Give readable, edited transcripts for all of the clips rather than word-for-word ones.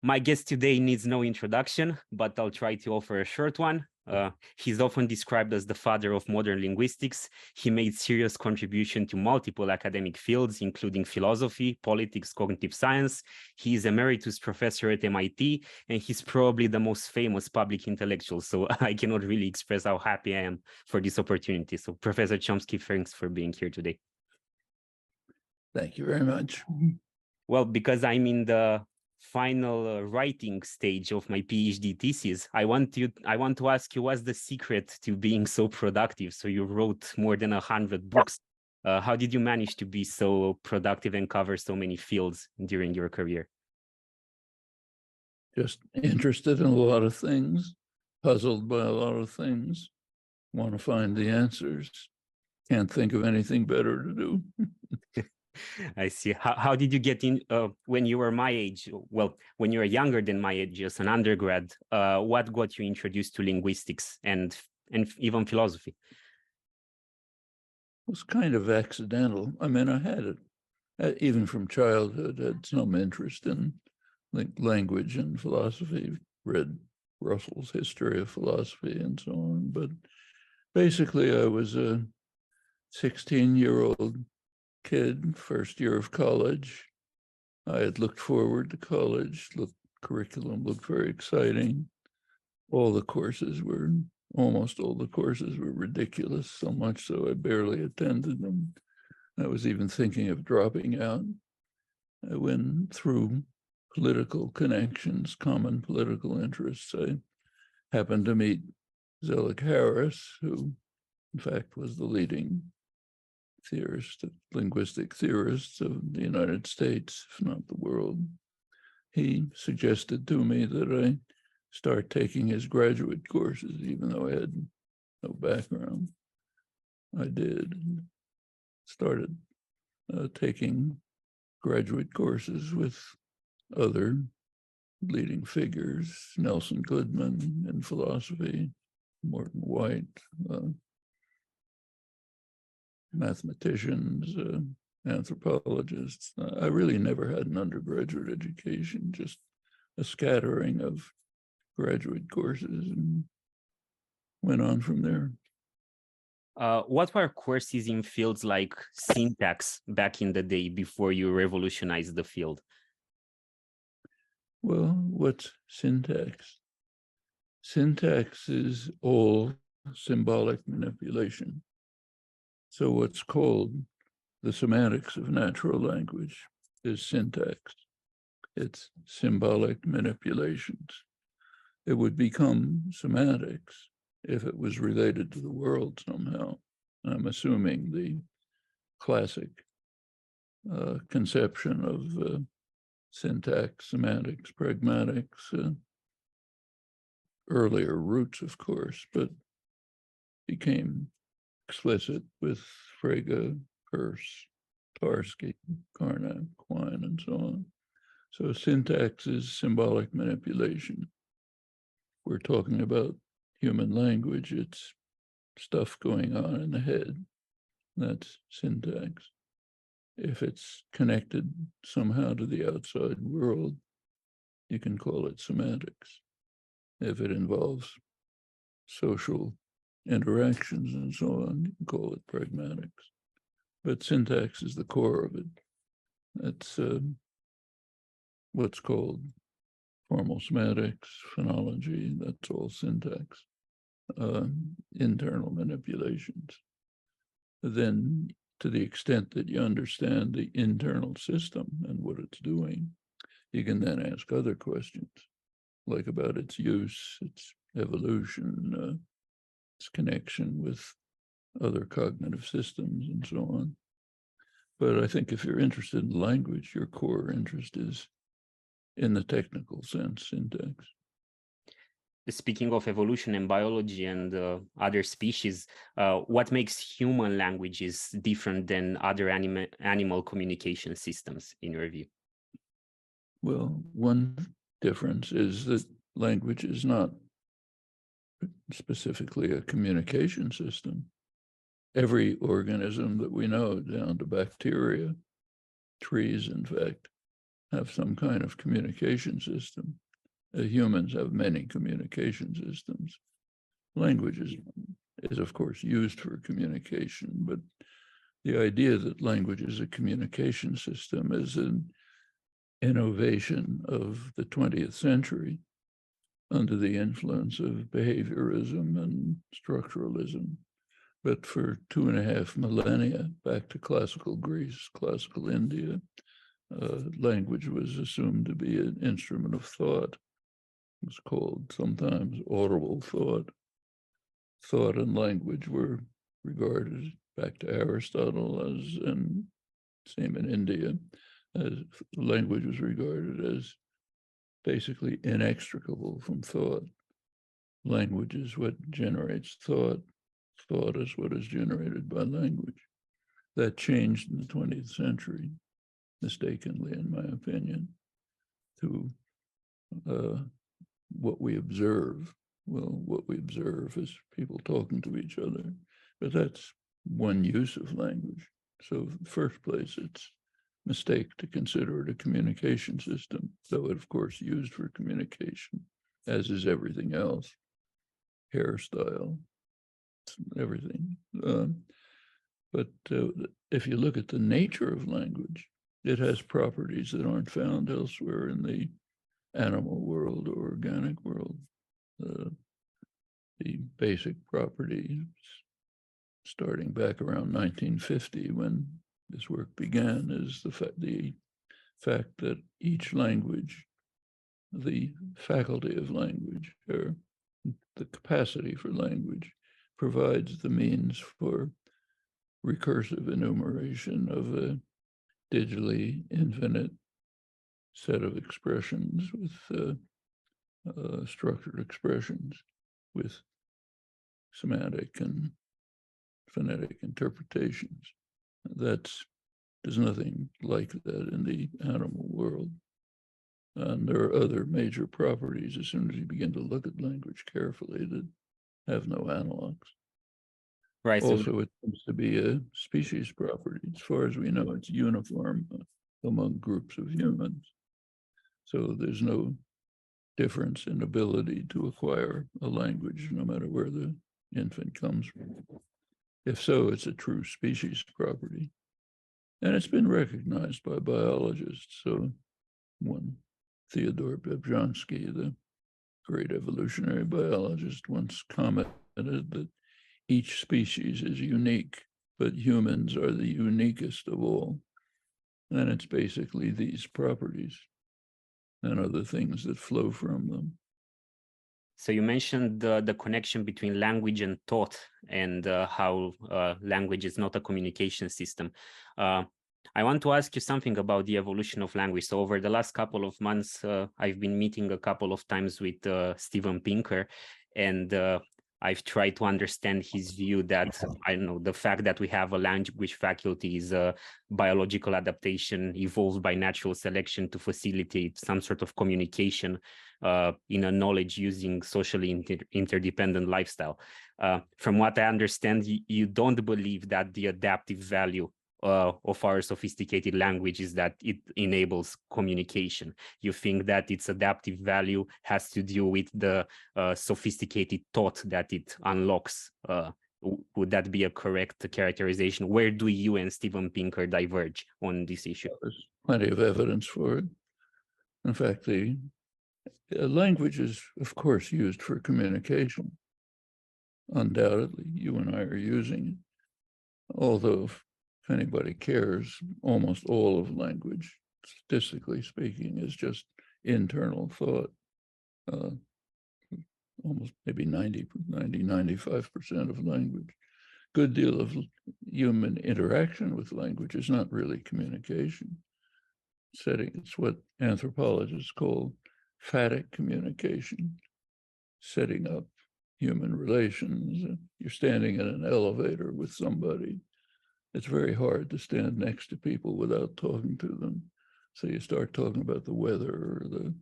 My guest today needs no introduction, but I'll try to offer a short one. He's often described as the father of modern linguistics. He made serious contribution to multiple academic fields, including philosophy, politics, cognitive science. He is Emeritus Professor at MIT, and he's probably the most famous public intellectual. So I cannot really express how happy I am for this opportunity. So Professor Chomsky, thanks for being here today. Thank you very much. Well, because I'm in the final writing stage of my PhD thesis, I want to ask you, what's the secret to being so productive? So you wrote more than 100 books. How did you manage to be so productive and cover so many fields during your career? Just interested in a lot of things, puzzled by a lot of things, want to find the answers. Can't think of anything better to do. I see. How did you get in when you were my age? Well, when you were younger than my age as an undergrad, what got you introduced to linguistics and even philosophy? It was kind of accidental. I mean, I had it, even from childhood, had some interest in language and philosophy, read Russell's History of Philosophy and so on. But basically, I was a 16-year-old kid, first year of college. I had looked forward to college. Curriculum looked very exciting. Almost all the courses were ridiculous, so much so I barely attended them. I was even thinking of dropping out. I went through political connections, common political interests. I happened to meet Zelig Harris, who in fact was the leading linguistic theorist of the United States, if not the world. He suggested to me that I start taking his graduate courses, even though I had no background. I did. Started taking graduate courses with other leading figures, Nelson Goodman in philosophy, Morton White, mathematicians, anthropologists. I really never had an undergraduate education, just a scattering of graduate courses, and went on from there. What were courses in fields like syntax back in the day before you revolutionized the field? Well, what's syntax? Syntax is all symbolic manipulation. So what's called the semantics of natural language is syntax. It's symbolic manipulations. It would become semantics if it was related to the world somehow. I'm assuming the classic conception of syntax, semantics, pragmatics, earlier roots, of course, but became explicit with Frege, Peirce, Tarski, Carnap, Quine, and so on. So syntax is symbolic manipulation. We're talking about human language, it's stuff going on in the head. That's syntax. If it's connected somehow to the outside world, you can call it semantics. If it involves social interactions and so on, you can call it pragmatics. But syntax is the core of it. That's what's called formal semantics, phonology, that's all syntax, internal manipulations. Then, to the extent that you understand the internal system and what it's doing, you can then ask other questions, like about its use, its evolution, its connection with other cognitive systems and so on. But I think if you're interested in language, your core interest is in the technical sense, syntax. Speaking of evolution and biology and other species, what makes human languages different than other animal communication systems, in your view? Well, one difference is that language is not specifically a communication system. Every organism that we know, down to bacteria, trees, in fact, have some kind of communication system. Humans have many communication systems. Language is, of course, used for communication, but the idea that language is a communication system is an innovation of the 20th century under the influence of behaviorism and structuralism. But for 2.5 millennia, back to classical Greece, classical India, language was assumed to be an instrument of thought. It was called sometimes audible thought. Thought and language were regarded, back to Aristotle, as, and same in India, as language was regarded as basically inextricable from thought. Language is what generates thought. Thought is what is generated by language. That changed in the 20th century, mistakenly, in my opinion, to what we observe. Well, what we observe is people talking to each other, but that's one use of language. So in the first place, it's a mistake to consider it a communication system, though it, of course, used for communication, as is everything else, hairstyle, everything. But if you look at the nature of language, it has properties that aren't found elsewhere in the animal world or organic world. The basic properties, starting back around 1950, when this work began, is the fact that each language, the faculty of language, or the capacity for language, provides the means for recursive enumeration of a digitally infinite set of expressions with structured expressions with semantic and phonetic interpretations. There's nothing like that in the animal world. And there are other major properties as soon as you begin to look at language carefully that have no analogs. Right. Also, it seems to be a species property. As far as we know, it's uniform among groups of humans. So there's no difference in ability to acquire a language, no matter where the infant comes from. If so, it's a true species property. And it's been recognized by biologists. So one, Theodore Chomsky, the great evolutionary biologist, once commented that each species is unique, but humans are the uniquest of all. And it's basically these properties and other things that flow from them. So you mentioned the connection between language and thought, and how language is not a communication system. I want to ask you something about the evolution of language. So over the last couple of months, I've been meeting a couple of times with Steven Pinker, and I've tried to understand his view that, I don't know, the fact that we have a language faculty is a biological adaptation evolved by natural selection to facilitate some sort of communication in a knowledge using socially interdependent lifestyle. From what I understand, you don't believe that the adaptive value of our sophisticated language is that it enables communication. You think that its adaptive value has to do with the sophisticated thought that it unlocks. Would that be a correct characterization? Where do you and Steven Pinker diverge on this issue? There's plenty of evidence for it. In fact, the language is, of course, used for communication. Undoubtedly, you and I are using it. Although, if anybody cares, almost all of language, statistically speaking, is just internal thought. Almost maybe 95% of language. Good deal of human interaction with language is not really communication. It's what anthropologists call phatic communication, setting up human relations. You're standing in an elevator with somebody. It's very hard to stand next to people without talking to them. So you start talking about the weather or the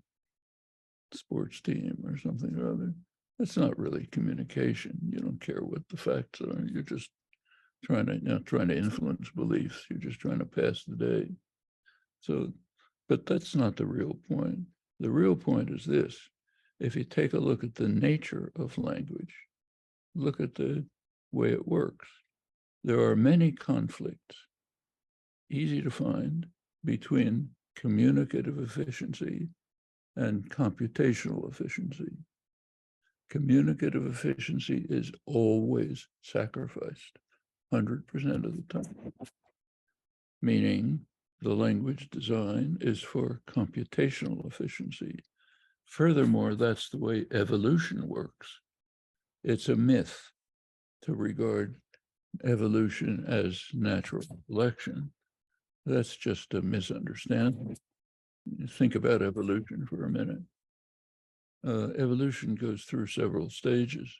sports team or something or other. It's not really communication. You don't care what the facts are. You're just trying to influence beliefs. You're just trying to pass the day. So But that's not the real point. The real point is this. If you take a look at the nature of language, look at the way it works, there are many conflicts, easy to find, between communicative efficiency and computational efficiency. Communicative efficiency is always sacrificed 100% of the time, meaning the language design is for computational efficiency. Furthermore, that's the way evolution works. It's a myth to regard evolution as natural selection. That's just a misunderstanding. Think about evolution for a minute. Evolution goes through several stages.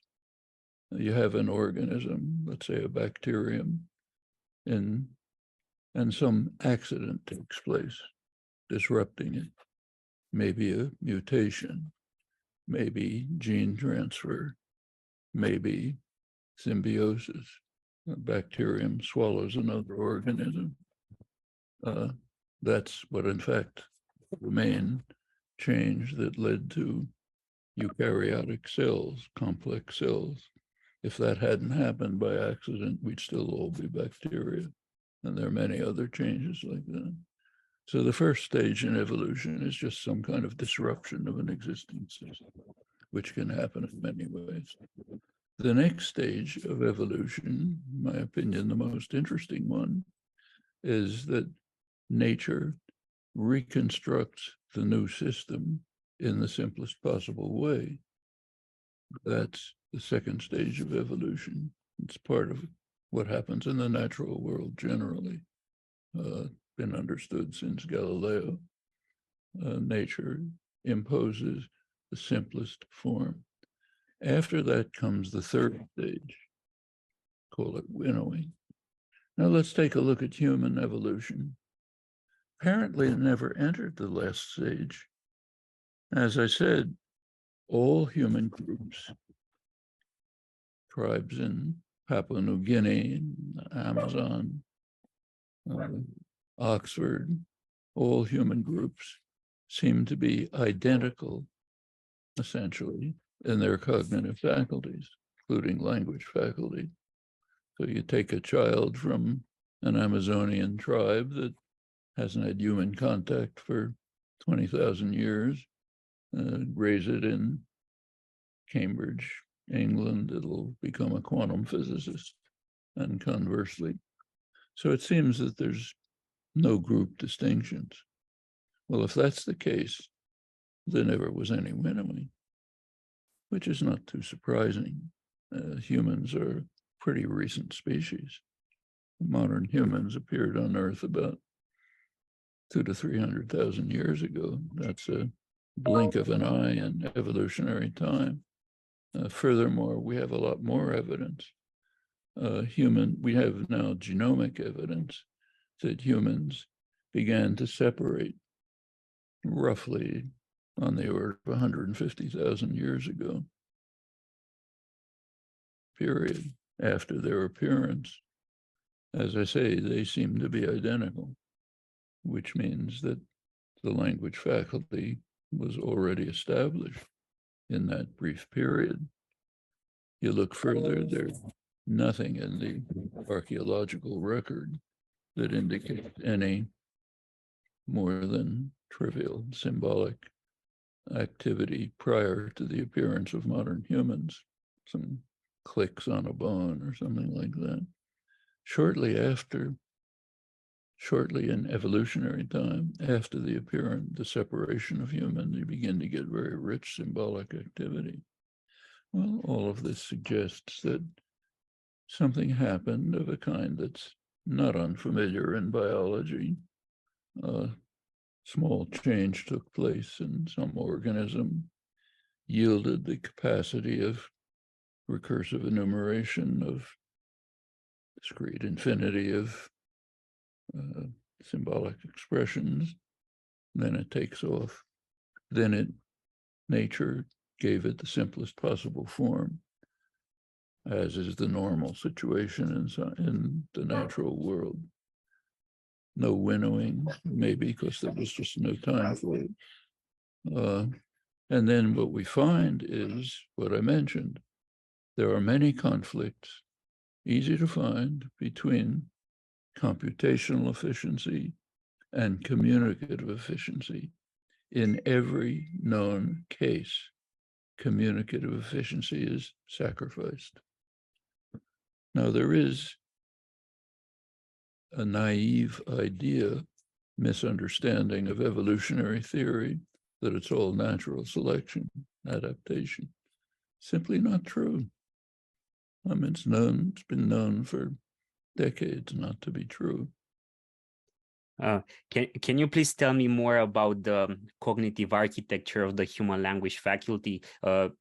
You have an organism, let's say a bacterium, and some accident takes place, disrupting it. Maybe a mutation, maybe gene transfer, maybe symbiosis. A bacterium swallows another organism. That's what, in fact, the main change that led to eukaryotic cells, complex cells. If that hadn't happened by accident, we'd still all be bacteria. And there are many other changes like that. So the first stage in evolution is just some kind of disruption of an existing system, which can happen in many ways. The next stage of evolution, in my opinion, the most interesting one, is that nature reconstructs the new system in the simplest possible way. That's the second stage of evolution. It's part of what happens in the natural world generally. Been understood since Galileo. Nature imposes the simplest form. After that comes the third stage, call it winnowing. Now let's take a look at human evolution. Apparently it never entered the last stage. As I said, all human groups, tribes in Papua New Guinea, Amazon, Oxford, all human groups seem to be identical, essentially, in their cognitive faculties, including language faculty. So you take a child from an Amazonian tribe that hasn't had human contact for 20,000 years, raise it in Cambridge, England, it'll become a quantum physicist, and conversely. So it seems that there's no group distinctions. Well, if that's the case, there never was any winnowing, which is not too surprising. Humans are a pretty recent species. Modern humans appeared on Earth about 200,000 to 300,000 years ago. That's a blink of an eye in evolutionary time. Furthermore, we have a lot more evidence. We have now genomic evidence that humans began to separate roughly on the order of 150,000 years ago, period, after their appearance. As I say, they seem to be identical, which means that the language faculty was already established in that brief period. You look further, there's nothing in the archaeological record that indicates any more than trivial symbolic activity prior to the appearance of modern humans, some clicks on a bone or something like that. Shortly in evolutionary time, after the separation of humans, you begin to get very rich symbolic activity. Well, all of this suggests that something happened of a kind that's not unfamiliar in biology. A small change took place in some organism, yielded the capacity of recursive enumeration of discrete infinity of symbolic expressions. Then it takes off. Then nature gave it the simplest possible form, as is the normal situation in the natural world. no winnowing, maybe because there was just no time for it. And then what we find is what I mentioned. There are many conflicts, easy to find, between computational efficiency and communicative efficiency. In every known case, communicative efficiency is sacrificed. Now, there is a naive idea, misunderstanding of evolutionary theory, that it's all natural selection, adaptation. Simply not true. I mean, it's been known for decades not to be true. Can you please tell me more about the cognitive architecture of the human language faculty?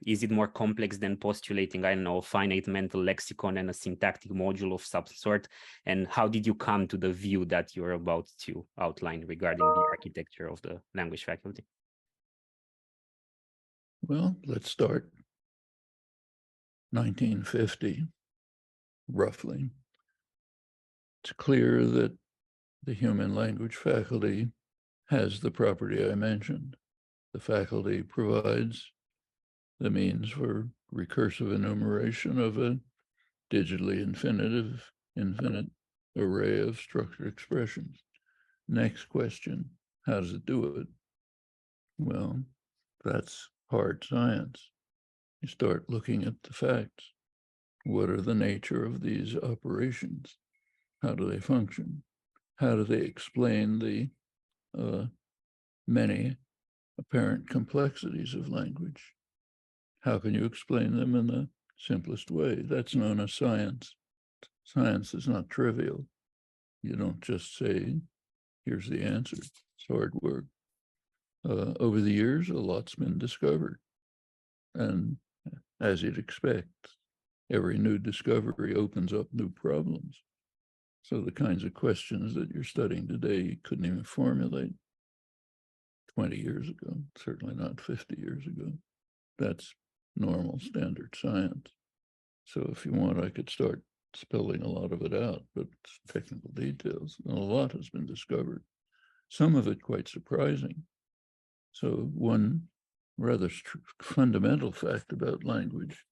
Is it more complex than postulating, I don't know, a finite mental lexicon and a syntactic module of some sort? And how did you come to the view that you're about to outline regarding the architecture of the language faculty? Well, let's start 1950, roughly. It's clear that the human language faculty has the property I mentioned. The faculty provides the means for recursive enumeration of a digitally infinite array of structured expressions. Next question, how does it do it? Well, that's hard science. You start looking at the facts. What are the nature of these operations? How do they function? How do they explain the many apparent complexities of language? How can you explain them in the simplest way? That's known as science. Science is not trivial. You don't just say, here's the answer. It's hard work. Over the years, a lot's been discovered. And as you'd expect, every new discovery opens up new problems. So the kinds of questions that you're studying today, you couldn't even formulate 20 years ago, certainly not 50 years ago. That's normal standard science. So if you want, I could start spelling a lot of it out, but it's technical details. And a lot has been discovered, some of it quite surprising. So one rather fundamental fact about language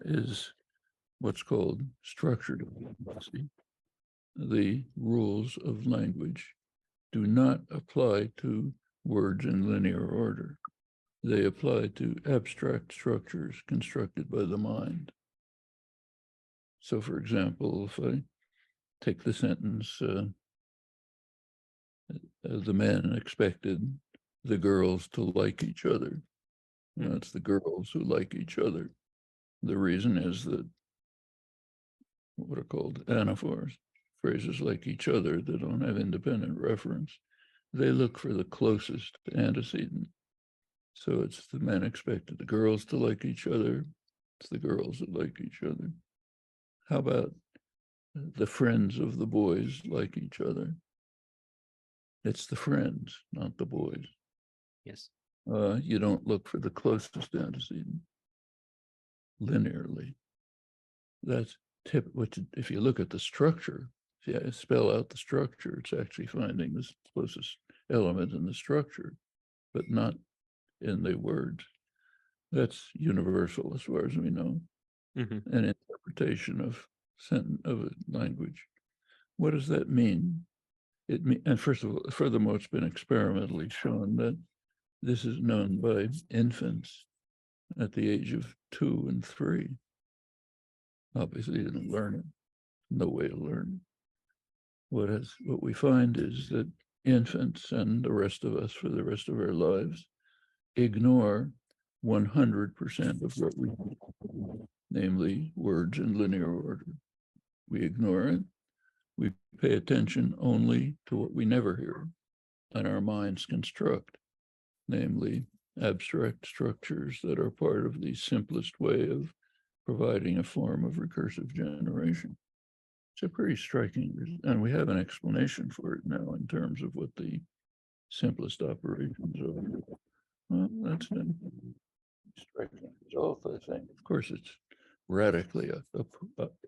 is what's called structured equivalency. The rules of language do not apply to words in linear order. They apply to abstract structures constructed by the mind. So, for example, if I take the sentence, the men expected the girls to like each other. You know, it's the girls who like each other. The reason is that what are called anaphors, phrases like each other that don't have independent reference, they look for the closest antecedent. So it's the men expected the girls to like each other. It's the girls that like each other. How about the friends of the boys like each other? It's the friends, not the boys. Yes. You don't look for the closest antecedent linearly. That's which, if you look at the structure, if you spell out the structure, it's actually finding the closest element in the structure, but not in the words. That's universal as far as we know. Mm-hmm. An interpretation of a language. What does that mean? And first of all, furthermore, it's been experimentally shown that this is known by infants at the age of 2 and 3. Obviously, they didn't learn it. No way to learn it. What we find is that infants and the rest of us for the rest of our lives ignore 100% of what we do, namely words in linear order. We ignore it. We pay attention only to what we never hear and our minds construct, namely abstract structures that are part of the simplest way of providing a form of recursive generation. It's a pretty striking, and we have an explanation for it now in terms of what the simplest operations are. Well, that's a striking result, I think. Of course, it's radically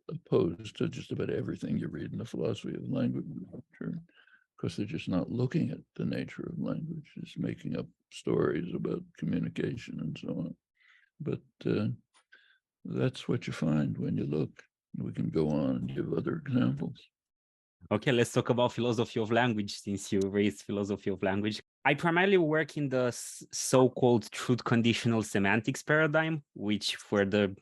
opposed to just about everything you read in the philosophy of language literature. because they're just not looking at the nature of language, just making up stories about communication and so on. But that's what you find when you look. We can go on and give other examples. Okay, let's talk about philosophy of language, since you raised philosophy of language. I primarily work in the so-called truth-conditional semantics paradigm, which for the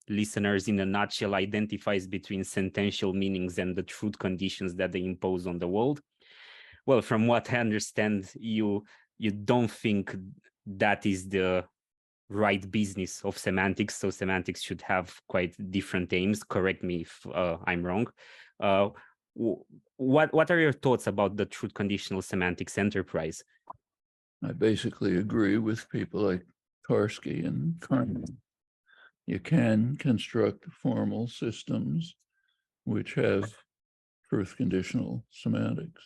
listeners in a nutshell identifies between sentential meanings and the truth conditions that they impose on the world. Well, from what I understand, you don't think that is the right business of semantics, so semantics should have quite different aims. Correct me if I'm wrong. What are your thoughts about the truth conditional semantics enterprise? I basically agree with people like Tarski and Carney. You can construct formal systems which have truth conditional semantics,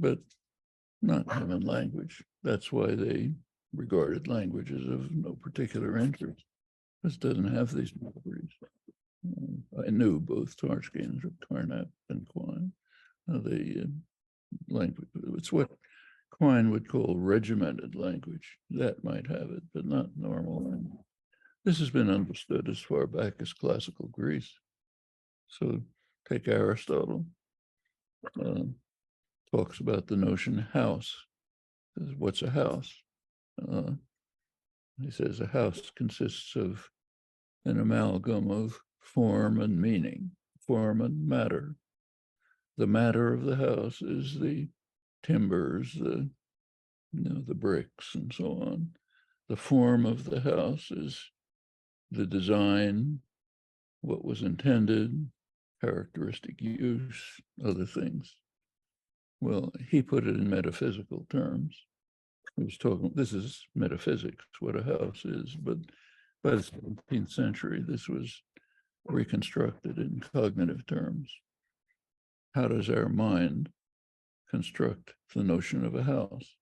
but not human language. That's why they regarded languages of no particular interest. This doesn't have these properties. I knew both Tarski and Carnap and Quine. Language, it's what Quine would call regimented language. That might have it, but not normal language. This has been understood as far back as classical Greece. So take Aristotle, talks about the notion house. What's a house? He says a house consists of an amalgam of form and meaning, form and matter. The matter of the house is the timbers, the bricks and so on. The form of the house is the design, what was intended, characteristic use, other things. Well, he put it in metaphysical terms. He was talking, this is metaphysics, what a house is, but by the 17th century, this was reconstructed in cognitive terms. How does our mind construct the notion of a house?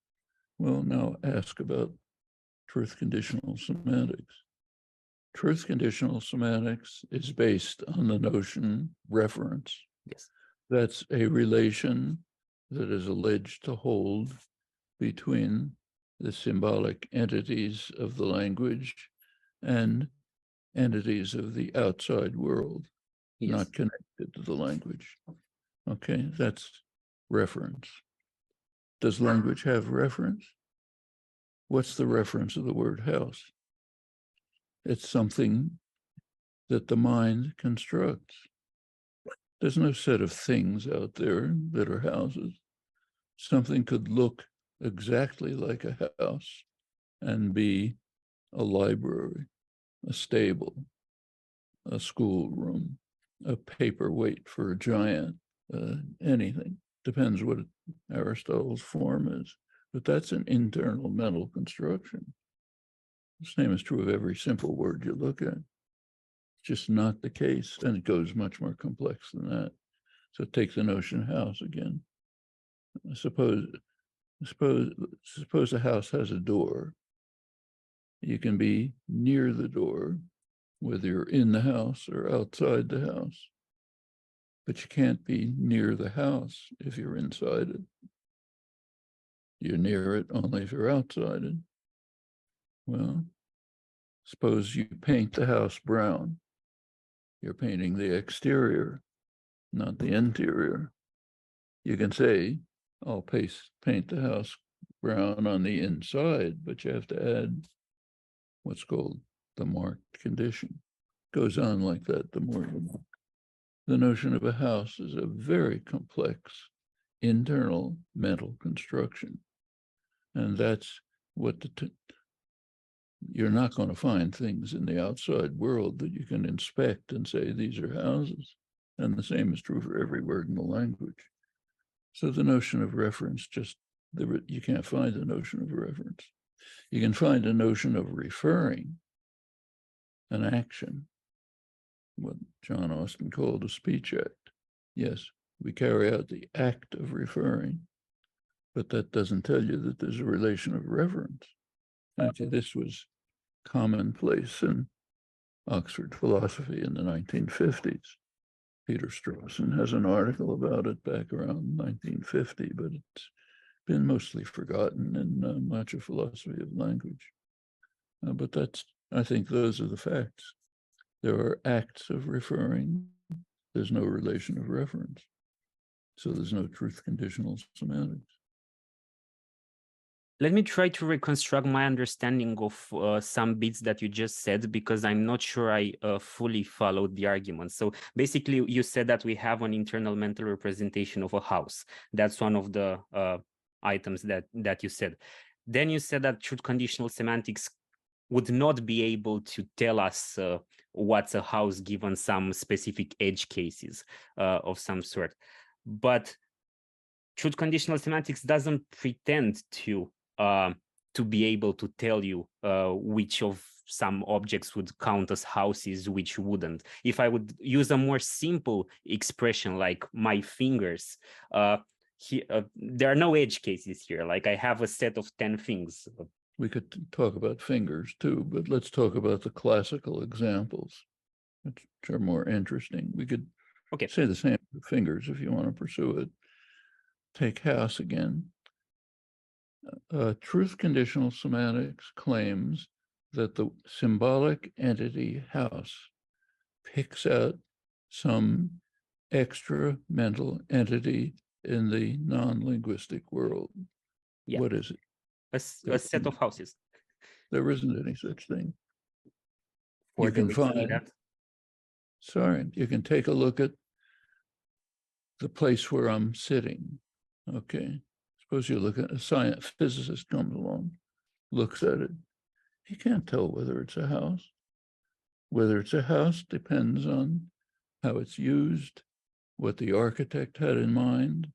Well, now ask about truth-conditional semantics. Truth-conditional semantics is based on the notion reference. Yes. That's a relation that is alleged to hold between the symbolic entities of the language and entities of the outside world, yes, not connected to the language. Okay, that's reference. Does language have reference? What's the reference of the word house? It's something that the mind constructs. There's no set of things out there that are houses. Something could look exactly like a house and be a library, a stable, a schoolroom, a paperweight for a giant, anything. Depends what Aristotle's form is. But that's an internal mental construction. The same is true of every simple word you look at. It's just not the case, and it goes much more complex than that. So take the notion house again. Suppose a house has a door. You can be near the door, whether you're in the house or outside the house. But you can't be near the house if you're inside it. You're near it only if you're outside it. Well, suppose you paint the house brown. You're painting the exterior, not the interior. You can say, I'll paint the house brown on the inside, but you have to add what's called the marked condition. It goes on like that the more you know. The notion of a house is a very complex internal mental construction. And that's what you're not going to find things in the outside world that you can inspect and say, these are houses. And the same is true for every word in the language. So the notion of reference, you can't find the notion of reference. You can find a notion of referring an action, what John Austin called a speech act. Yes, we carry out the act of referring, but that doesn't tell you that there's a relation of reference. Actually, this was commonplace in Oxford philosophy in the 1950s. Peter Strawson has an article about it back around 1950, but it's been mostly forgotten in much of philosophy of language. But I think those are the facts. There are acts of referring. There's no relation of reference. So there's no truth-conditional semantics. Let me try to reconstruct my understanding of some bits that you just said, because I'm not sure I fully followed the argument. So basically, you said that we have an internal mental representation of a house. That's one of the items that you said. Then you said that truth-conditional semantics would not be able to tell us what's a house given some specific edge cases of some sort. But truth-conditional semantics doesn't pretend to be able to tell you which of some objects would count as houses, which wouldn't. If I would use a more simple expression like my fingers, there are no edge cases here. Like I have a set of 10 things. We could talk about fingers too, but let's talk about the classical examples, which are more interesting. We could say the same for fingers if you want to pursue it. Take house again. Truth-conditional semantics claims that the symbolic entity house picks out some extra mental entity in the non-linguistic world. Yeah. What is it? A set of houses. There isn't any such thing. You can find that. Sorry, you can take a look at the place where I'm sitting. Okay. Suppose you look at a physicist comes along, looks at it. He can't tell whether it's a house. Whether it's a house depends on how it's used, what the architect had in mind,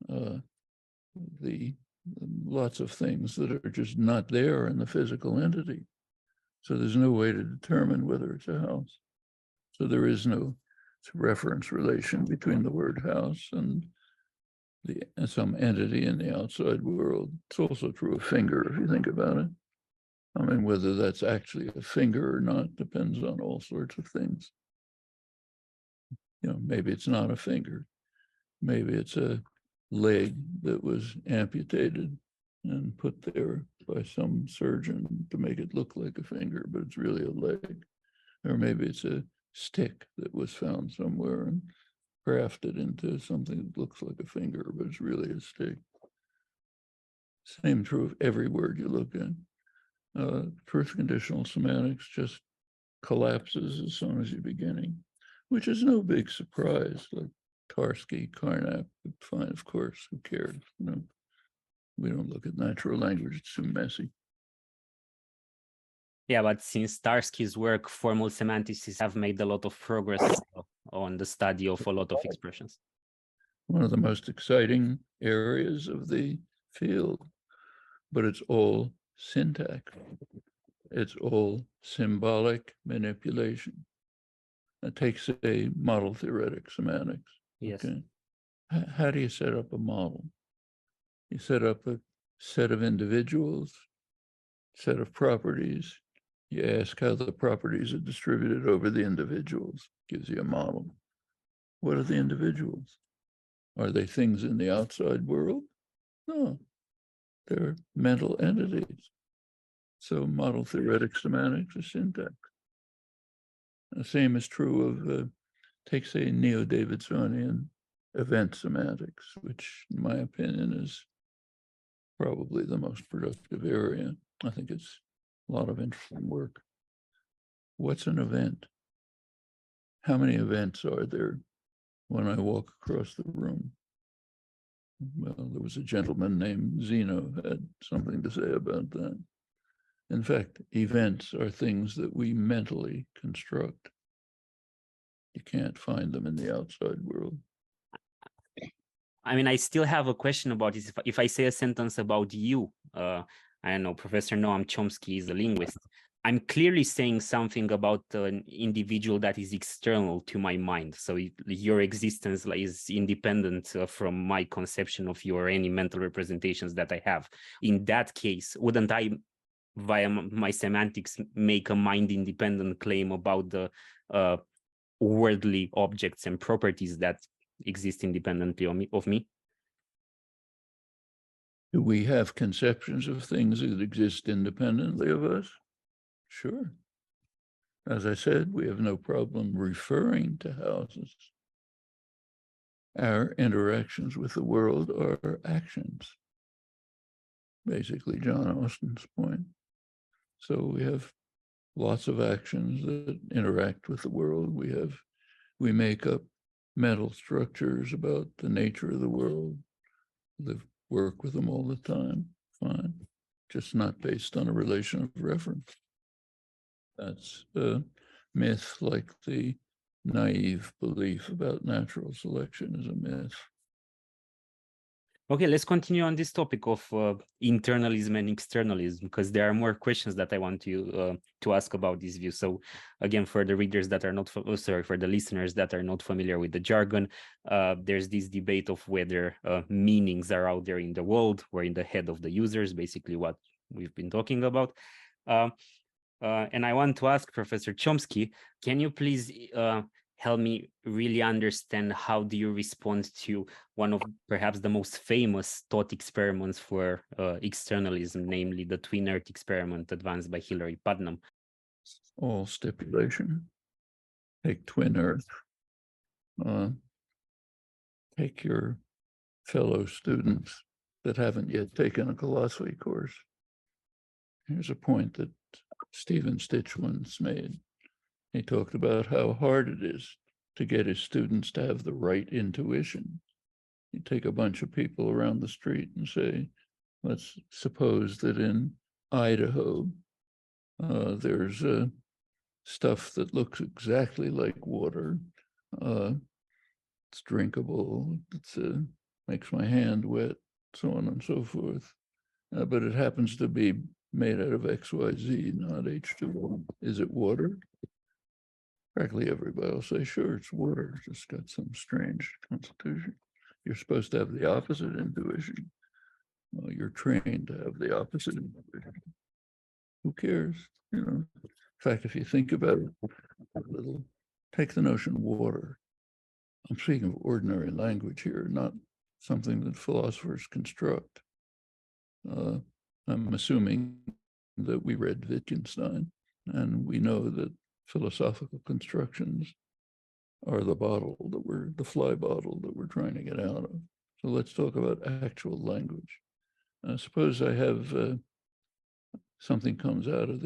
the lots of things that are just not there in the physical entity. So there's no way to determine whether it's a house. So there is no reference relation between the word house and some entity in the outside world. It's also true of finger, if you think about it. I mean, whether that's actually a finger or not depends on all sorts of things. You know, maybe it's not a finger. Maybe it's a leg that was amputated and put there by some surgeon to make it look like a finger, but it's really a leg. Or maybe it's a stick that was found somewhere and crafted into something that looks like a finger, but it's really a stick. Same true of every word you look at. Truth-conditional semantics just collapses as soon as you're beginning, which is no big surprise. Like Tarski, Carnap, fine, of course, who cares? You know, we don't look at natural language, it's too messy. Yeah, but since Tarski's work, formal semanticists have made a lot of progress on the study of a lot of expressions. One of the most exciting areas of the field, but it's all syntax. It's all symbolic manipulation. It takes a model theoretic semantics. Yes. Okay. How do you set up a model? You set up a set of individuals, set of properties. You ask how the properties are distributed over the individuals, gives you a model. What are the individuals? Are they things in the outside world? No, they're mental entities. So model theoretic semantics is syntax. The same is true of, take say, Neo-Davidsonian event semantics, which in my opinion is probably the most productive area. I think it's a lot of interesting work. What's an event? How many events are there when I walk across the room? Well, there was a gentleman named Zeno who had something to say about that. In fact, events are things that we mentally construct. You can't find them in the outside world. I mean, I still have a question about this. If I say a sentence about you, I don't know, Professor Noam Chomsky is a linguist. I'm clearly saying something about an individual that is external to my mind. So your existence is independent from my conception of you or any mental representations that I have. In that case, wouldn't I, via my semantics, make a mind-independent claim about the worldly objects and properties that exist independently of me? Do we have conceptions of things that exist independently of us? Sure. As I said, we have no problem referring to houses. Our interactions with the world are actions. Basically, John Austin's point. So we have lots of actions that interact with the world. We make up mental structures about the nature of the world, work with them all the time, fine. Just not based on a relation of reference. That's a myth, like the naive belief about natural selection is a myth. Okay, let's continue on this topic of internalism and externalism, because there are more questions that I want to ask about this view. So again, for the readers that are not, for the listeners that are not familiar with the jargon, there's this debate of whether meanings are out there in the world or in the head of the users, basically what we've been talking about. And I want to ask Professor Chomsky, can you please help me really understand how do you respond to one of perhaps the most famous thought experiments for externalism, namely the twin earth experiment advanced by Hilary Putnam? All stipulation. Take twin earth. Take your fellow students that haven't yet taken a philosophy course. Here's a point that Stephen Stitch once made. He talked about how hard it is to get his students to have the right intuition. You take a bunch of people around the street and say, let's suppose that in Idaho, there's stuff that looks exactly like water. It's drinkable, it makes my hand wet, so on and so forth. But it happens to be made out of XYZ, not H2O. Is it water? Practically everybody will say, sure, it's water. It's just got some strange constitution. You're supposed to have the opposite intuition. Well, you're trained to have the opposite intuition. Who cares? You know. In fact, if you think about it a little, take the notion of water. I'm speaking of ordinary language here, not something that philosophers construct. I'm assuming that we read Wittgenstein, and we know that philosophical constructions are the fly bottle that we're trying to get out of. So let's talk about actual language. Suppose I have something comes out of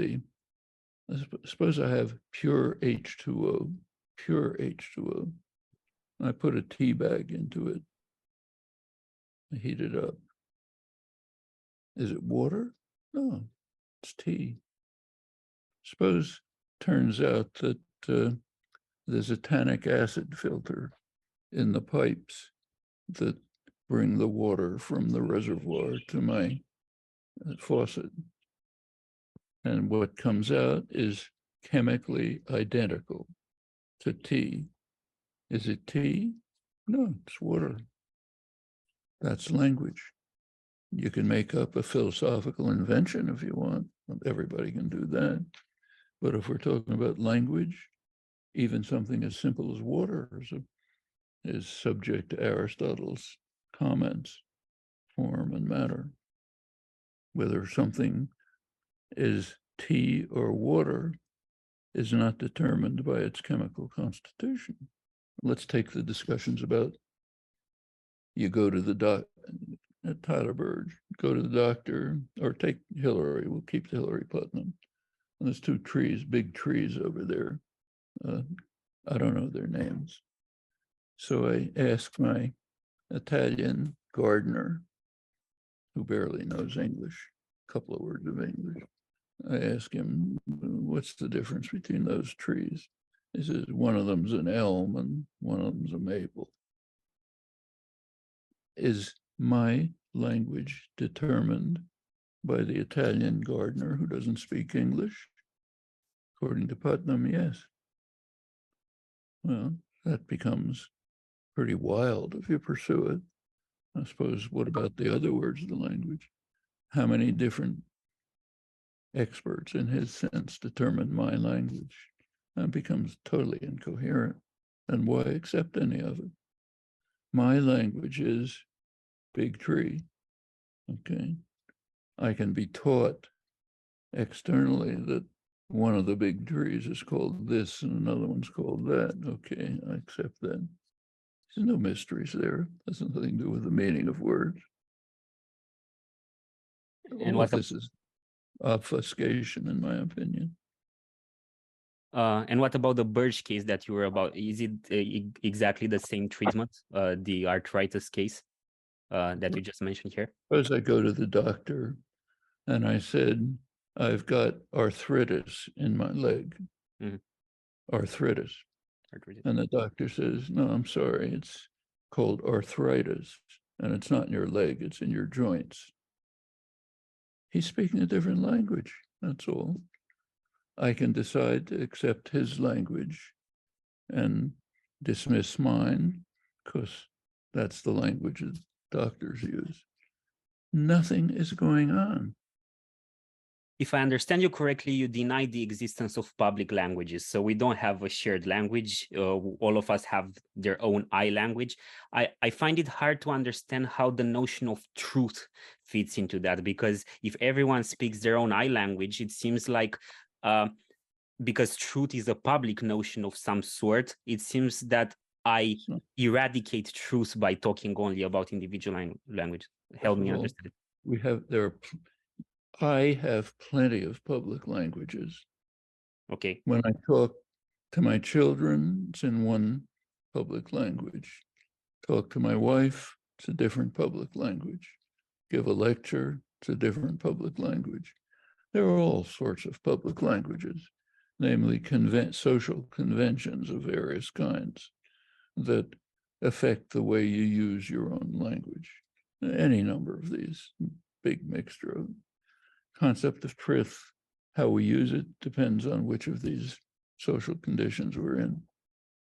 suppose I have pure H2O, I put a tea bag into it. I heat it up. Is it water? No, it's tea. Suppose turns out that there's a tannic acid filter in the pipes that bring the water from the reservoir to my faucet. And what comes out is chemically identical to tea. Is it tea? No, it's water. That's language. You can make up a philosophical invention if you want. Everybody can do that. But if we're talking about language, even something as simple as water is subject to Aristotle's comments, form and matter. Whether something is tea or water is not determined by its chemical constitution. Let's take the discussions about you go to the doctor at Tylerberg, go to the doctor, or take Hillary, we'll keep the Hillary Putnam. And there's two trees, big trees over there. I don't know their names. So I asked my Italian gardener, who barely knows English, a couple of words of English. I asked him, what's the difference between those trees? He says, one of them's an elm and one of them's a maple. Is my language determined by the Italian gardener who doesn't speak English? According to Putnam, yes. Well, that becomes pretty wild if you pursue it. I suppose, what about the other words of the language? How many different experts in his sense determine my language? That becomes totally incoherent. And why accept any of it? My language is big tree. Okay. I can be taught externally that one of the big trees is called this and another one's called that. Okay, I accept that. There's no mysteries there. It has nothing to do with the meaning of words. And All of this is obfuscation, in my opinion. and what about the Birch case that you were about? Is it exactly the same treatment, the arthritis case that you just mentioned here? Suppose I go to the doctor and I said, I've got arthritis in my leg. Arthritis. And the doctor says, no, I'm sorry, it's called arthritis. And it's not in your leg, it's in your joints. He's speaking a different language, that's all. I can decide to accept his language and dismiss mine, because that's the language that doctors use. Nothing is going on. If I understand you correctly, you deny the existence of public languages. So we don't have a shared language. All of us have their own I language. I find it hard to understand how the notion of truth fits into that, because if everyone speaks their own I language, it seems like because truth is a public notion of some sort, it seems that I eradicate truth by talking only about individual language. Help me understand it. I have plenty of public languages. Okay. When I talk to my children, it's in one public language. Talk to my wife, it's a different public language. Give a lecture, it's a different public language. There are all sorts of public languages, namely social conventions of various kinds that affect the way you use your own language. Any number of these, big mixture of them. Concept of truth, how we use it depends on which of these social conditions we're in.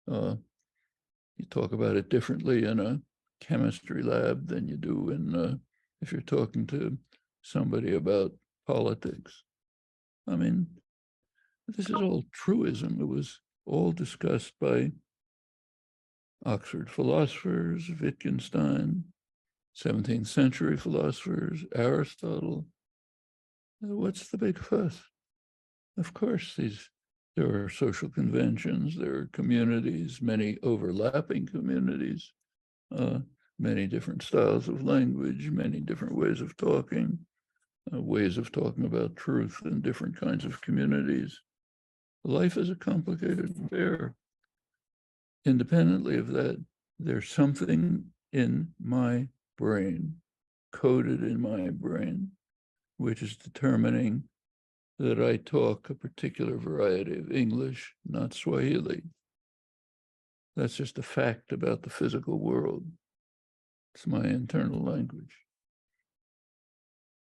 You talk about it differently in a chemistry lab than you do in if you're talking to somebody about politics. I mean, this is all truism. It was all discussed by Oxford philosophers, Wittgenstein, 17th century philosophers, Aristotle. What's the big fuss? Of course, there are social conventions, there are communities, many overlapping communities, many different styles of language, many different ways of talking about truth in different kinds of communities. Life is a complicated affair. Independently of that, there's something in my brain, coded in my brain, which is determining that I talk a particular variety of English, not Swahili. That's just a fact about the physical world. It's my internal language.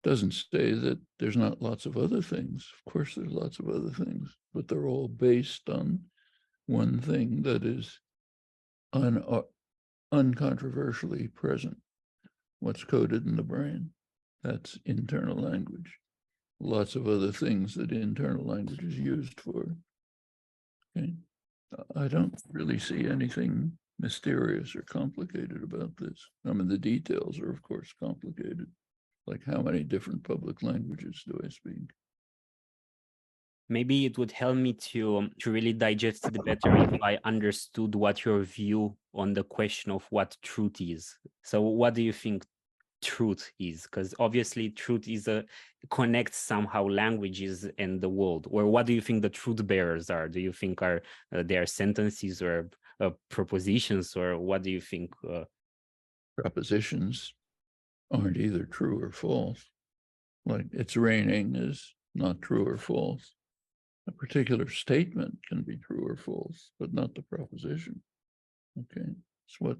Doesn't say that there's not lots of other things. Of course, there's lots of other things, but they're all based on one thing that is uncontroversially present. What's coded in the brain? That's internal language. Lots of other things that internal language is used for. Okay. I don't really see anything mysterious or complicated about this. I mean, the details are, of course, complicated. Like, how many different public languages do I speak? Maybe it would help me to really digest it better if I understood what your view on the question of what truth is. So what do you think truth is? Because obviously truth is connects somehow languages and the world. Or what do you think the truth bearers are? Do you think they are sentences or propositions, or what do you think? Propositions aren't either true or false. Like, it's raining is not true or false. A particular statement can be true or false, but not the proposition. Okay, it's what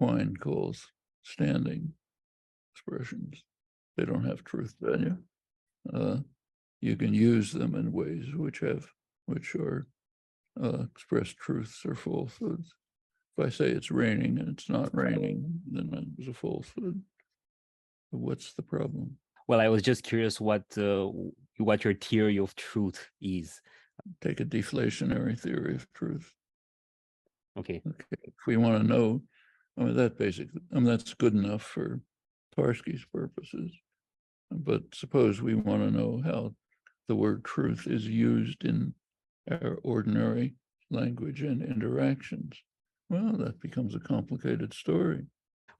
Quine calls standing expressions. They don't have truth value. You can use them in ways which are express truths or falsehoods. If I say it's raining and it's not raining, then that was a falsehood. But what's the problem? Well, I was just curious what your theory of truth is. Take a deflationary theory of truth. Okay. Okay, if we want to know, I mean, that's good enough for Tarski's purposes. But suppose we want to know how the word truth is used in our ordinary language and interactions. Well, that becomes a complicated story.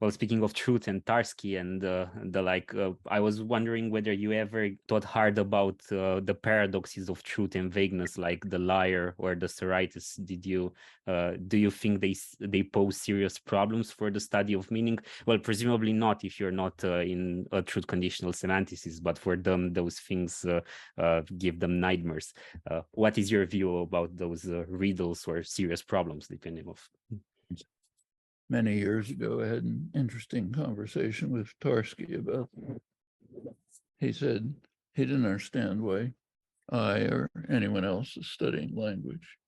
Well, speaking of truth and Tarski and the like, I was wondering whether you ever thought hard about the paradoxes of truth and vagueness, like the liar or the Sorites. Do you think they pose serious problems for the study of meaning? Well, presumably not if you're not in truth conditional semantics, but for them, those things give them nightmares. What is your view about those riddles or serious problems, depending of? Many years ago, I had an interesting conversation with Tarski about, he said he didn't understand why I or anyone else is studying language,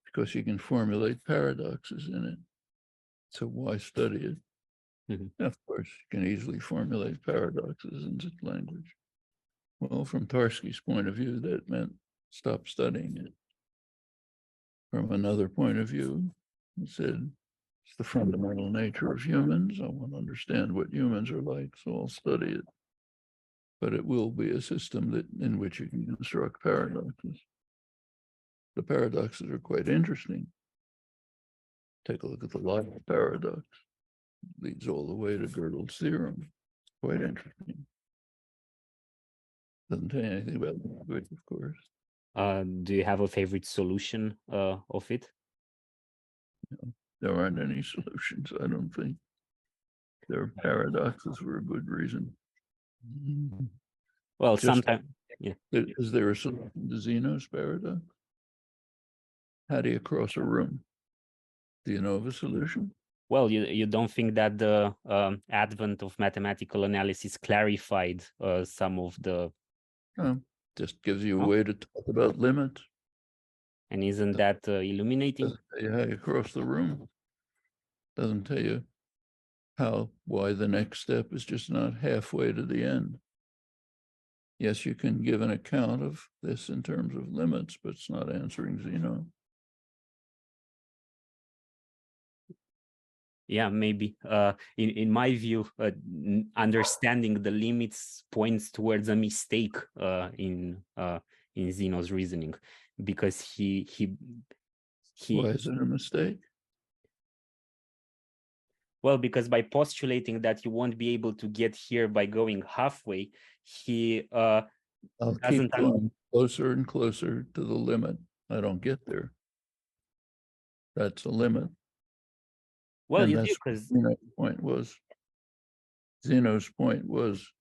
because you can formulate paradoxes in it. So why study it? Mm-hmm. Of course, you can easily formulate paradoxes into language. Well, from Tarski's point of view, that meant stop studying it. From another point of view, he said, it's the fundamental nature of humans. I want to understand what humans are like, so I'll study it. But it will be a system in which you can construct paradoxes. The paradoxes are quite interesting. Take a look at the life paradox. It leads all the way to Gödel's theorem. Quite interesting. Doesn't tell you anything about language, of course. Do you have a favorite solution of it? No, there aren't any solutions, I don't think. There are paradoxes for a good reason. Well, sometimes, yeah. Is there a solution to Zeno's paradox? How do you cross a room? Do you know of a solution? Well, you don't think that the advent of mathematical analysis clarified some of the... Just gives you a way to talk about limits. And isn't that illuminating? Doesn't tell you how you cross the room. Doesn't tell you why the next step is just not halfway to the end. Yes, you can give an account of this in terms of limits, but it's not answering Zeno. Yeah, maybe. In my view, understanding the limits points towards a mistake in Zeno's reasoning, because he Why is it a mistake? Well, because by postulating that you won't be able to get here by going halfway, he I'll keep going closer and closer to the limit. I don't get there. That's a limit. Well, and you that's do, because Zeno's point was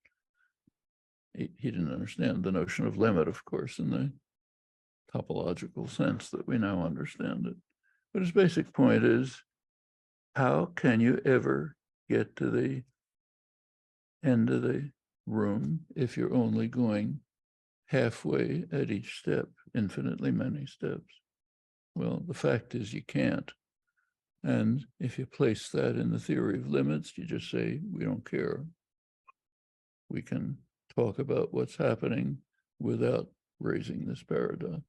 he didn't understand the notion of limit, of course, in the topological sense that we now understand it. But his basic point is, how can you ever get to the end of the room if you're only going halfway at each step, infinitely many steps? Well, the fact is you can't. And if you place that in the theory of limits, you just say, we don't care. We can talk about what's happening without raising this paradox.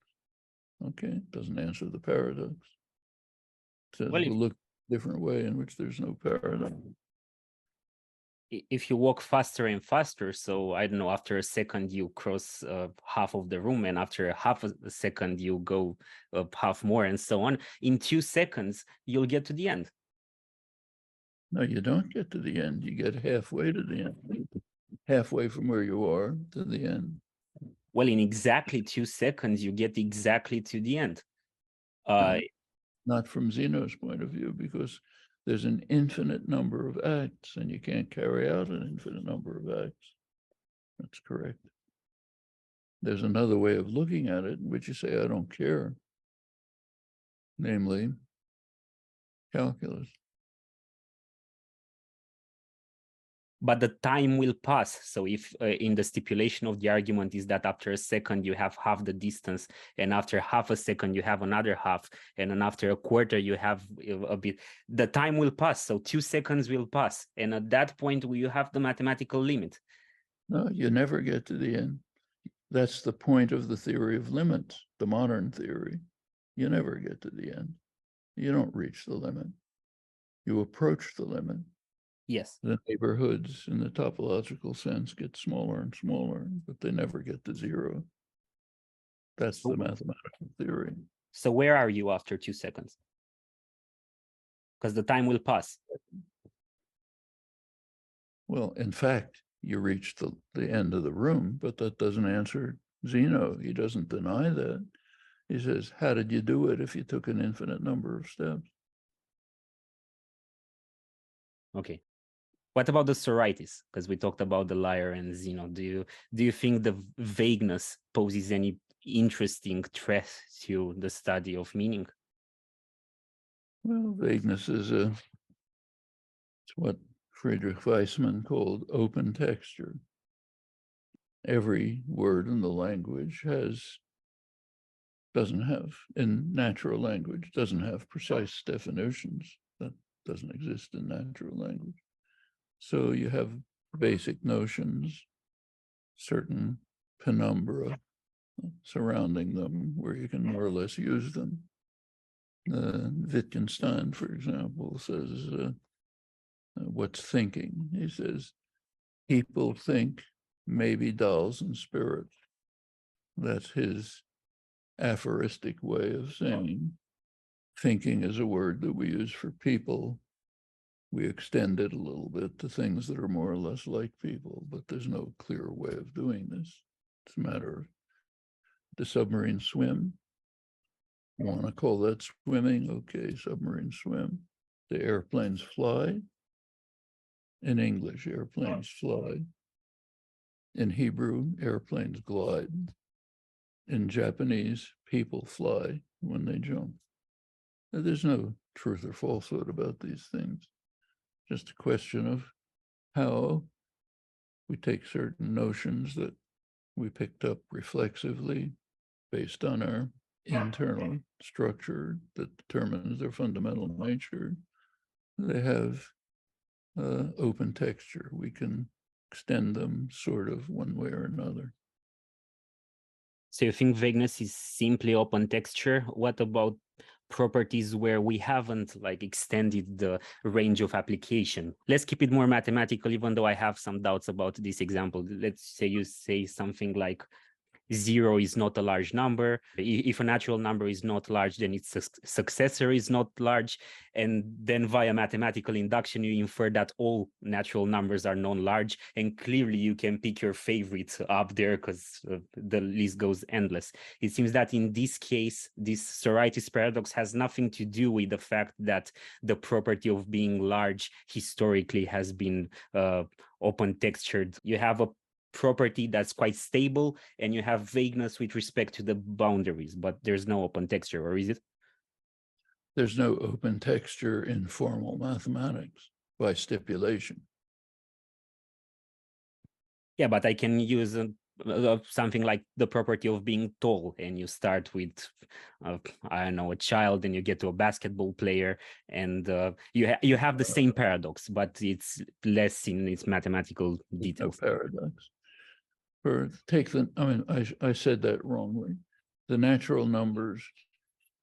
Okay, doesn't answer the paradox. It says we'll look a different way in which there's no paradox. If you walk faster and faster, so I don't know, after a second you cross half of the room, and after half a second you go up half more, and so on, in 2 seconds you'll get to the end. No, you don't get to the end. You get halfway to the end, halfway from where you are to the end. Well, in exactly 2 seconds you get exactly to the end. Not from Zeno's point of view, because there's an infinite number of acts and you can't carry out an infinite number of acts. That's correct. There's another way of looking at it in which you say, I don't care, namely calculus. But the time will pass. So if in the stipulation of the argument is that after a second you have half the distance, and after half a second you have another half, and then after a quarter you have a bit, the time will pass. So 2 seconds will pass. And at that point you have the mathematical limit. No, you never get to the end. That's the point of the theory of limits, the modern theory. You never get to the end. You don't reach the limit. You approach the limit. Yes. The neighborhoods in the topological sense get smaller and smaller, but they never get to zero. That's the mathematical theory. So where are you after 2 seconds? Because the time will pass. Well, in fact, you reach the end of the room, but that doesn't answer Zeno. He doesn't deny that. He says, how did you do it if you took an infinite number of steps? Okay. What about the Sorites? Because we talked about the liar and Zeno. Do you think the vagueness poses any interesting threat to the study of meaning? Well, vagueness is it's what Friedrich Weissman called open texture. Every word in the language doesn't have, in natural language, doesn't have precise definitions. That doesn't exist in natural language. So you have basic notions, certain penumbra surrounding them where you can more or less use them. Wittgenstein, for example, says, what's thinking? He says, people think maybe dolls and spirits. That's his aphoristic way of saying thinking is a word that we use for people. We extend it a little bit to things that are more or less like people, but there's no clear way of doing this. It's a matter of the submarine swim. You want to call that swimming? Okay, submarine swim. The airplanes fly. In English, airplanes fly. In Hebrew, airplanes glide. In Japanese, people fly when they jump. There's no truth or falsehood about these things. Just a question of how we take certain notions that we picked up reflexively based on our internal structure that determines their fundamental nature. They have open texture. We can extend them sort of one way or another. So you think vagueness is simply open texture? What about properties where we haven't like extended the range of application? Let's keep it more mathematical, even though I have some doubts about this example. Let's say you say something like 0 is not a large number. If a natural number is not large, then its successor is not large. And then via mathematical induction, you infer that all natural numbers are non-large. And clearly you can pick your favorite up there because the list goes endless. It seems that in this case, this Sorites paradox has nothing to do with the fact that the property of being large historically has been open textured. You have a property that's quite stable and you have vagueness with respect to the boundaries, but there's no open texture, or is it? There's no open texture in formal mathematics by stipulation. Yeah, but I can use something like the property of being tall, and you start with I don't know, a child, and you get to a basketball player, and you have the same paradox, but it's less in its mathematical details. No paradox. I said that wrongly. The natural numbers,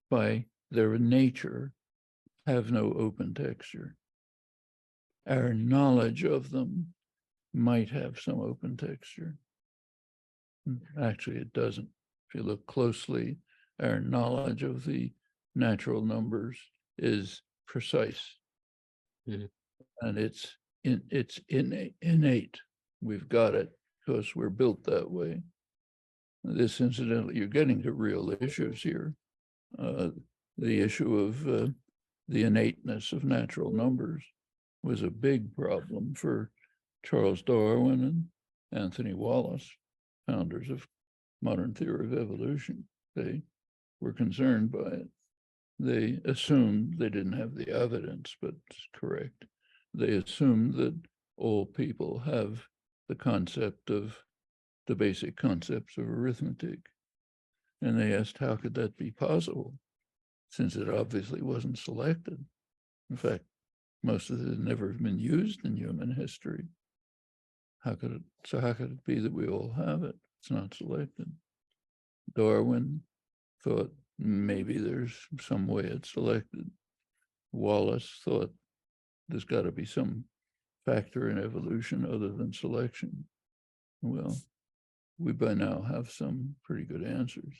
by their nature, have no open texture. Our knowledge of them might have some open texture. Actually, it doesn't. If you look closely, our knowledge of the natural numbers is precise. Mm-hmm. And it's innate. We've got it because we're built that way. This, incidentally, you're getting to real issues here. The issue of the innateness of natural numbers was a big problem for Charles Darwin and Anthony Wallace, founders of modern theory of evolution. They were concerned by it. They assumed, they didn't have the evidence, but it's correct. They assumed that all people have the basic concepts of arithmetic. And they asked, how could that be possible? Since it obviously wasn't selected. In fact, most of it had never been used in human history. How could it be that we all have it? It's not selected. Darwin thought maybe there's some way it's selected. Wallace thought there's got to be some factor in evolution other than selection. Well, we by now have some pretty good answers.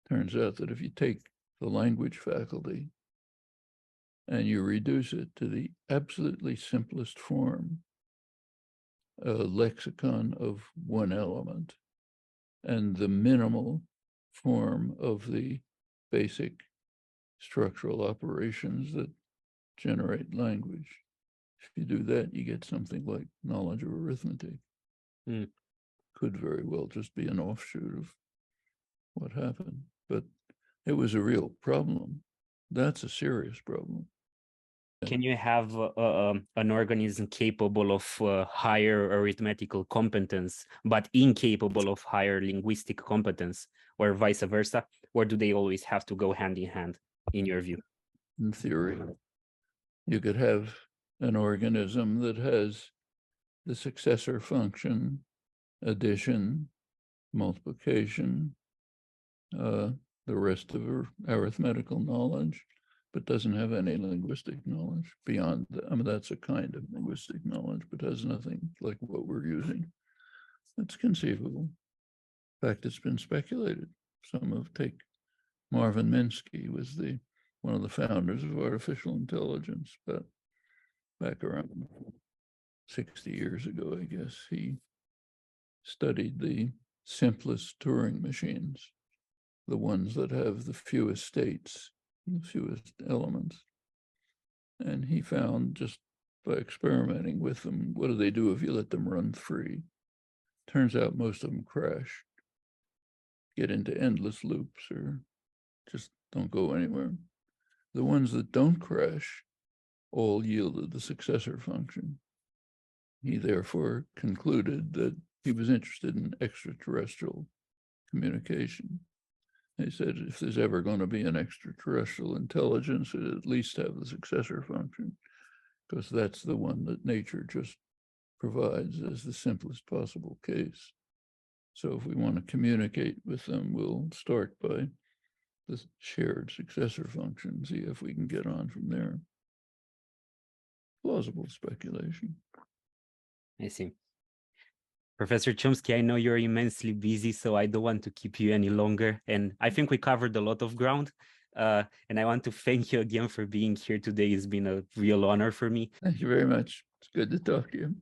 Turns out that if you take the language faculty and you reduce it to the absolutely simplest form, a lexicon of one element, and the minimal form of the basic structural operations that generate language. If you do that, you get something like knowledge of arithmetic. Could very well just be an offshoot of what happened, but it was a real problem. That's a serious problem. Can you have an organism capable of higher arithmetical competence, but incapable of higher linguistic competence, or vice versa? Or do they always have to go hand in hand, in your view? In theory, you could have an organism that has the successor function, addition, multiplication, the rest of her arithmetical knowledge, but doesn't have any linguistic knowledge beyond that. I mean, that's a kind of linguistic knowledge, but has nothing like what we're using. That's conceivable. In fact, it's been speculated. Some of take Marvin Minsky was one of the founders of artificial intelligence, but back around 60 years ago, I guess, he studied the simplest Turing machines, the ones that have the fewest states, the fewest elements. And he found, just by experimenting with them, what do they do if you let them run free? Turns out most of them crash, get into endless loops, or just don't go anywhere. The ones that don't crash all yielded the successor function. He therefore concluded that he was interested in extraterrestrial communication. He said, if there's ever going to be an extraterrestrial intelligence, it at least have the successor function, because that's the one that nature just provides as the simplest possible case. So if we want to communicate with them, we'll start by the shared successor function, see if we can get on from there. Plausible speculation. I see. Professor Chomsky, I know you're immensely busy, so I don't want to keep you any longer. And I think we covered a lot of ground. And I want to thank you again for being here today. It's been a real honor for me. Thank you very much. It's good to talk to you.